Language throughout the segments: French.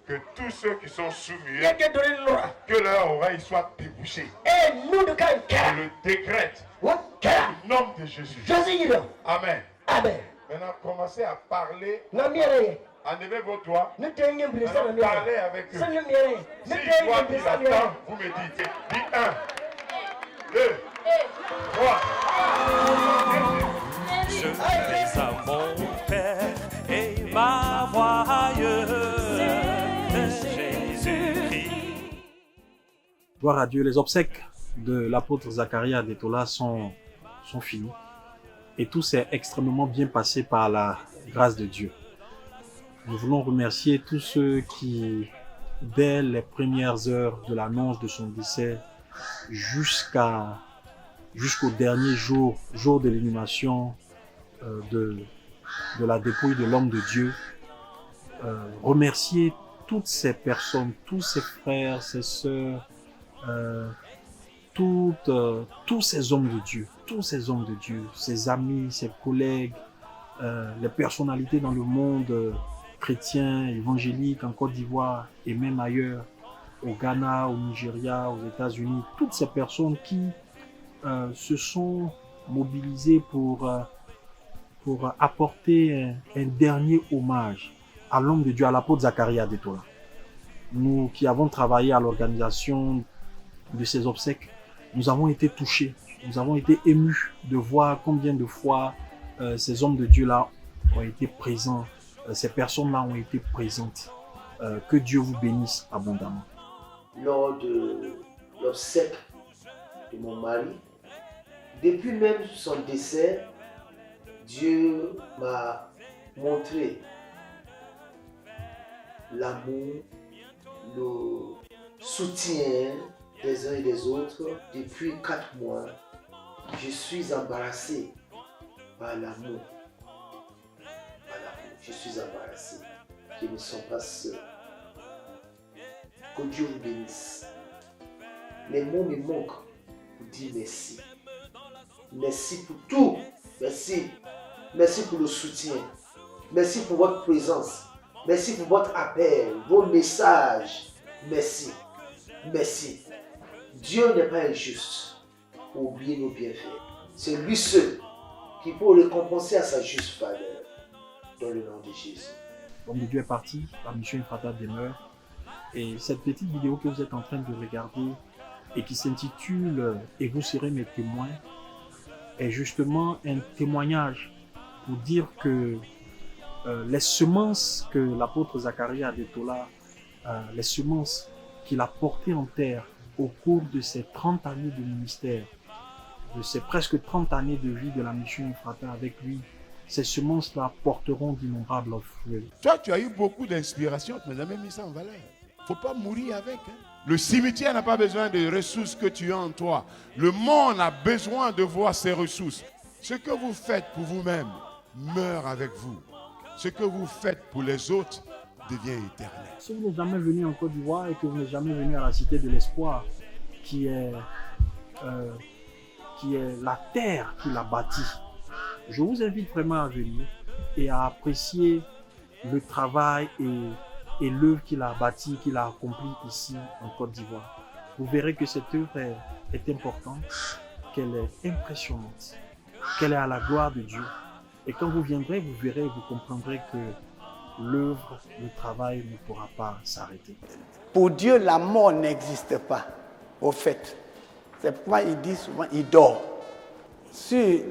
Que tous ceux qui sont soumis, yeke dole lora que leur oreille soit débouchée. e nudu kan Je kera le décrète wo kera au nom de Jésus. Jésus yiro Amen. amen Maintenant, commencez à parler. na miere Enlevez vos doigts. ne tenye blisa na Maintenant, miere parlez avec eux. sa na miere Si ne je tenye vois qu'il blisa na miere attend, vous me dites. Dis 1, 2, 3. Je vais à mon Père et ma voix ailleurs. Jésus-Christ. Gloire à Dieu, les obsèques de l'apôtre Zacharie Adetola sont finis. Et tout s'est extrêmement bien passé par la grâce de Dieu. Nous voulons remercier tous ceux qui, dès les premières heures de l'annonce de son décès, jusqu'au dernier jour de l'inhumation de la dépouille de l'homme de Dieu, remercier toutes ces personnes, tous ces frères, ces sœurs, tous ces hommes de Dieu, ses amis, ses collègues, les personnalités dans le monde chrétien, évangélique, en Côte d'Ivoire et même ailleurs, au Ghana, au Nigeria, aux États-Unis, toutes ces personnes qui se sont mobilisées pour apporter un dernier hommage à l'homme de Dieu, à l'apôtre Zacharie Adetola. Nous qui avons travaillé à l'organisation de ces obsèques, nous avons été touchés, nous avons été émus de voir combien de fois ces hommes de Dieu-là ont été présents, ces personnes-là ont été présentes. Que Dieu vous bénisse abondamment. Lors de l'obsèque de mon mari, depuis même son décès, Dieu m'a montré l'amour, le soutien des uns et des autres. Depuis 4 mois, je suis embarrassé par l'amour. Je suis embarrassé. Je ne sens pas seul. Que Dieu vous bénisse. Les mots me manquent pour dire merci. Merci pour tout. Merci. Merci pour le soutien. Merci pour votre présence. Merci pour votre appel, vos messages. Merci. Merci. Dieu n'est pas injuste pour oublier nos bienfaits. C'est lui seul qui peut récompenser à sa juste valeur. Dans le nom de Jésus. L'homme de Dieu est parti, la mission Ephrata demeure. Et cette petite vidéo que vous êtes en train de regarder et qui s'intitule « Et vous serez mes témoins » est justement un témoignage pour dire que les semences que l'apôtre Zacharie Adetola, les semences qu'il a portées en terre au cours de ces 30 années de ministère, de ces presque 30 années de vie de la mission Ephrata avec lui, ces semences-là porteront d'innombrables fruits. Toi, tu as eu beaucoup d'inspiration, tu n'as jamais mis ça en valeur. Il ne faut pas mourir avec. Le cimetière n'a pas besoin des ressources que tu as en toi. Le monde a besoin de voir ces ressources. Ce que vous faites pour vous-même meurt avec vous. Ce que vous faites pour les autres devient éternel. Si vous n'êtes jamais venu en Côte d'Ivoire et que vous n'êtes jamais venu à la Cité de l'Espoir, qui est la terre qu'il a bâtie, je vous invite vraiment à venir et à apprécier le travail et l'œuvre qu'il a bâtie, qu'il a accomplie ici en Côte d'Ivoire. Vous verrez que cette œuvre est importante, qu'elle est impressionnante, qu'elle est à la gloire de Dieu. Et quand vous viendrez, vous verrez, vous comprendrez que l'œuvre, le travail ne pourra pas s'arrêter. Pour Dieu, la mort n'existe pas, au fait. C'est pourquoi il dit souvent, il dort. Sur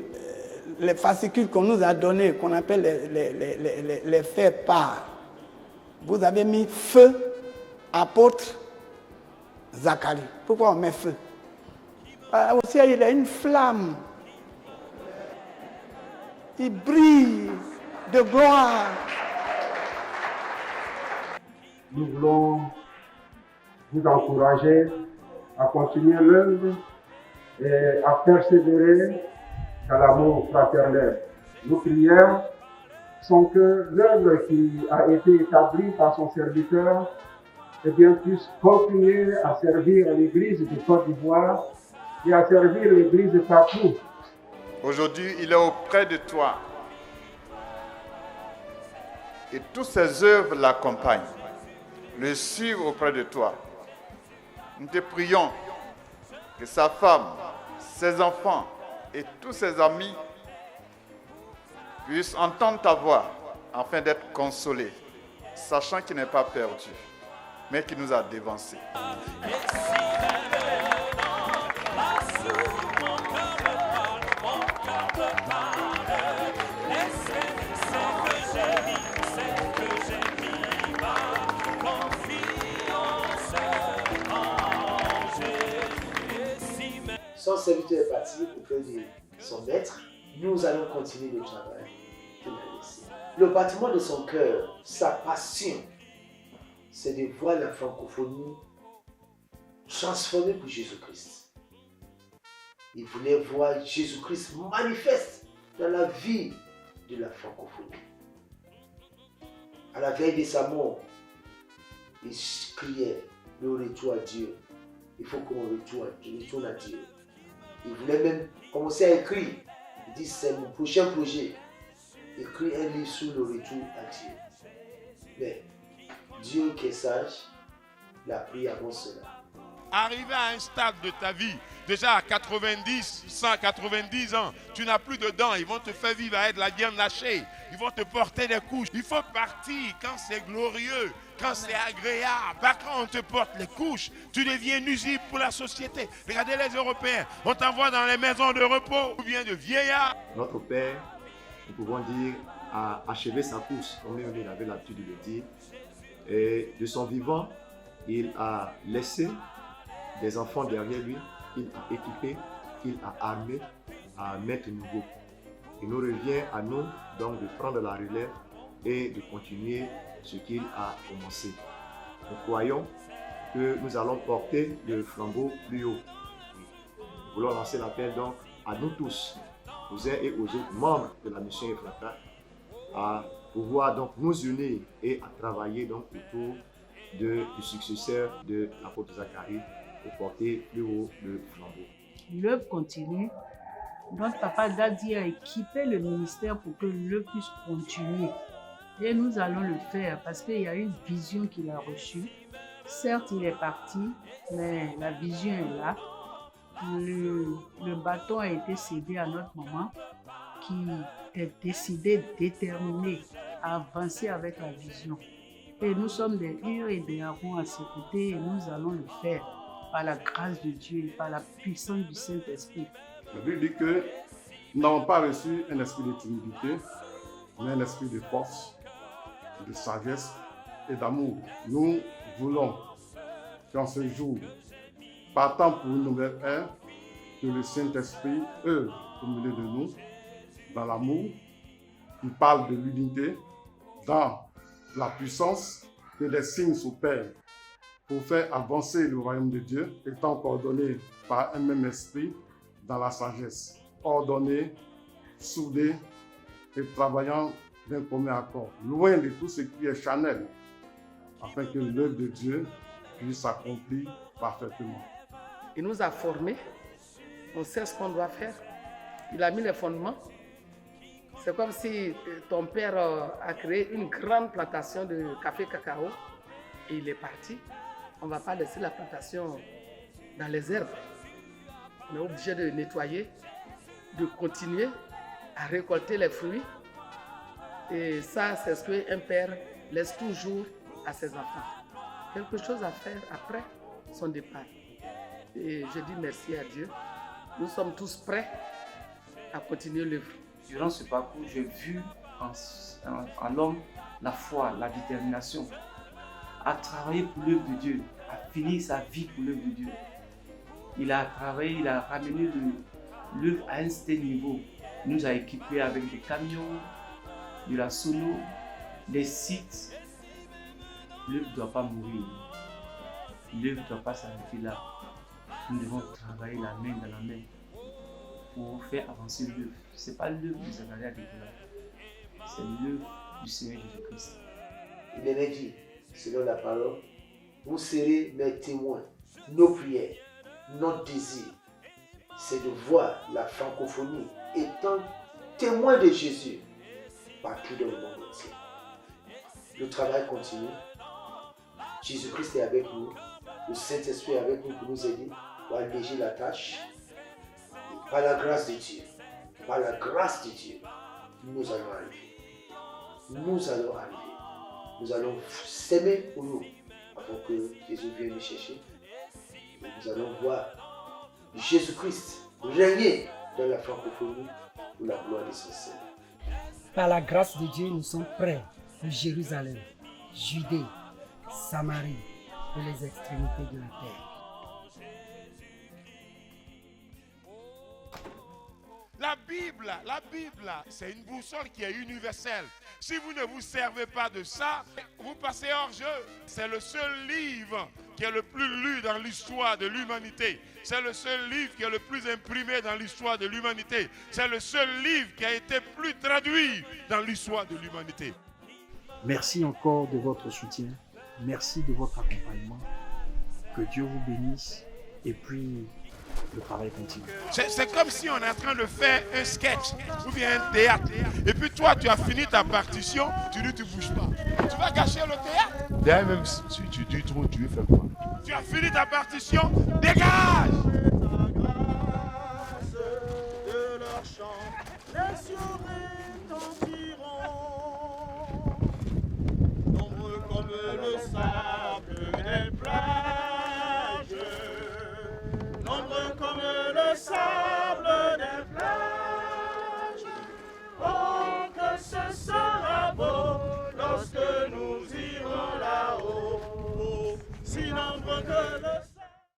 les fascicules qu'on nous a donnés, qu'on appelle les faits part, vous avez mis feu, apôtre, Zacharie. Pourquoi on met feu? Aussi, il a une flamme. Il brille de gloire. Nous voulons vous encourager à continuer l'œuvre et à persévérer dans l'amour fraternel. Nos prières sont que l'œuvre qui a été établie par son serviteur puisse continuer à servir l'Église de Côte d'Ivoire et à servir l'Église partout. Aujourd'hui, il est auprès de toi. Et toutes ses œuvres l'accompagnent. le suivre auprès de toi. Nous te prions que sa femme, ses enfants et tous ses amis puissent entendre ta voix afin d'être consolés, sachant qu'il n'est pas perdu, mais qu'il nous a dévancés. Son serviteur est parti auprès de son maître. Nous allons continuer le travail qu'il a laissé. Le battement de son cœur, sa passion, c'est de voir la francophonie transformée pour Jésus-Christ. Il voulait voir Jésus-Christ manifeste dans la vie de la francophonie. À la veille de sa mort, il criait le retour à Dieu. Il faut qu'on retourne à Dieu. Il voulait même commencer à écrire. Il dit, c'est mon prochain projet. Écrire un livre sur le retour à Dieu. Mais Dieu qui est sage, l'a pris avant cela. Arrivé à un stade de ta vie, déjà à 90, 190 ans, tu n'as plus de dents, ils vont te faire vivre avec de la viande lâchée, ils vont te porter des couches. Il faut partir quand c'est glorieux, quand c'est agréable. Pas quand on te porte les couches, tu deviens nuisible pour la société. Regardez les Européens, on t'envoie dans les maisons de repos ou bien de vieillards. Notre Père, nous pouvons dire, a achevé sa course, comme il avait l'habitude de le dire. Et de son vivant, il a laissé des enfants derrière lui, il a équipé, il a armé à mettre nouveau. Il nous revient à nous donc de prendre la relève et de continuer ce qu'il a commencé. Nous croyons que nous allons porter le flambeau plus haut. Nous voulons lancer l'appel donc à nous tous, aux uns et aux autres membres de la mission Ephrata, à pouvoir donc nous unir et à travailler donc autour du successeur de l'apôtre Zacharie pour porter plus haut le flambeau. L'œuvre continue. Notre papa Dadi a équipé le ministère pour que l'œuvre puisse continuer. Et nous allons le faire parce qu'il y a une vision qu'il a reçue. Certes, il est parti, mais la vision est là. Le bâton a été cédé à notre maman qui est décidée, déterminée à avancer avec la vision. Et nous sommes des Hur et des Aaron à ses côtés et nous allons le faire par la grâce de Dieu et par la puissance du Saint-Esprit. La Bible dit que nous n'avons pas reçu un esprit de timidité, mais un esprit de force, de sagesse et d'amour. Nous voulons qu'en ce jour, partant pour une nouvelle ère, que le Saint-Esprit œuvre au milieu de nous, dans l'amour, qui parle de l'unité, dans la puissance, que les signes s'opèrent pour faire avancer le royaume de Dieu, étant coordonnés par un même esprit dans la sagesse, ordonnés, soudés et travaillant d'un commun accord, loin de tout ce qui est charnel, afin que l'œuvre de Dieu puisse s'accomplir parfaitement. Il nous a formés, on sait ce qu'on doit faire, il a mis les fondements. C'est comme si ton père a créé une grande plantation de café cacao et il est parti. On ne va pas laisser la plantation dans les herbes. On est obligé de nettoyer, de continuer à récolter les fruits. Et ça, c'est ce qu'un père laisse toujours à ses enfants. Quelque chose à faire après son départ. Et je dis merci à Dieu. Nous sommes tous prêts à continuer l'œuvre. Durant ce parcours, j'ai vu en l'homme la foi, la détermination à travailler pour l'œuvre de Dieu, à finir sa vie pour l'œuvre de Dieu. Il a travaillé, il a ramené l'œuvre à un certain niveau. Il nous a équipés avec des camions, de la sono, des sites. L'œuvre ne doit pas mourir. L'œuvre ne doit pas s'arrêter là. Nous devons travailler la main dans la main pour faire avancer l'œuvre. Ce n'est pas l'œuvre de Zacharie Adécola, c'est l'œuvre du Seigneur Jésus-Christ. Il est dit, selon la parole, vous serez mes témoins. Nos prières, notre désir, c'est de voir la francophonie étant témoin de Jésus partout dans le monde entier. Le travail continue. Jésus-Christ est avec nous. Le Saint-Esprit est avec nous pour nous aider, pour alléger la tâche. Et par la grâce de Dieu, nous allons arriver. Nous allons arriver. Nous allons s'aimer pour nous avant que Jésus vienne nous chercher. Et nous allons voir Jésus-Christ régner dans la francophonie pour la gloire de son Seigneur. Par la grâce de Dieu, nous sommes prêts pour Jérusalem, Judée, Samarie et les extrémités de la terre. La Bible, c'est une boussole qui est universelle. Si vous ne vous servez pas de ça, vous passez hors jeu. C'est le seul livre qui est le plus lu dans l'histoire de l'humanité. C'est le seul livre qui est le plus imprimé dans l'histoire de l'humanité. C'est le seul livre qui a été plus traduit dans l'histoire de l'humanité. Merci encore de votre soutien. Merci de votre accompagnement. Que Dieu vous bénisse. Et puis, le travail continue. C'est comme si on est en train de faire un sketch ou bien un théâtre. Et puis toi, tu as fini ta partition, tu dis tu ne bouges pas. Tu vas gâcher le théâtre. D'ailleurs, même si tu dis trop, tu fais quoi? Tu as fini ta partition, dégage!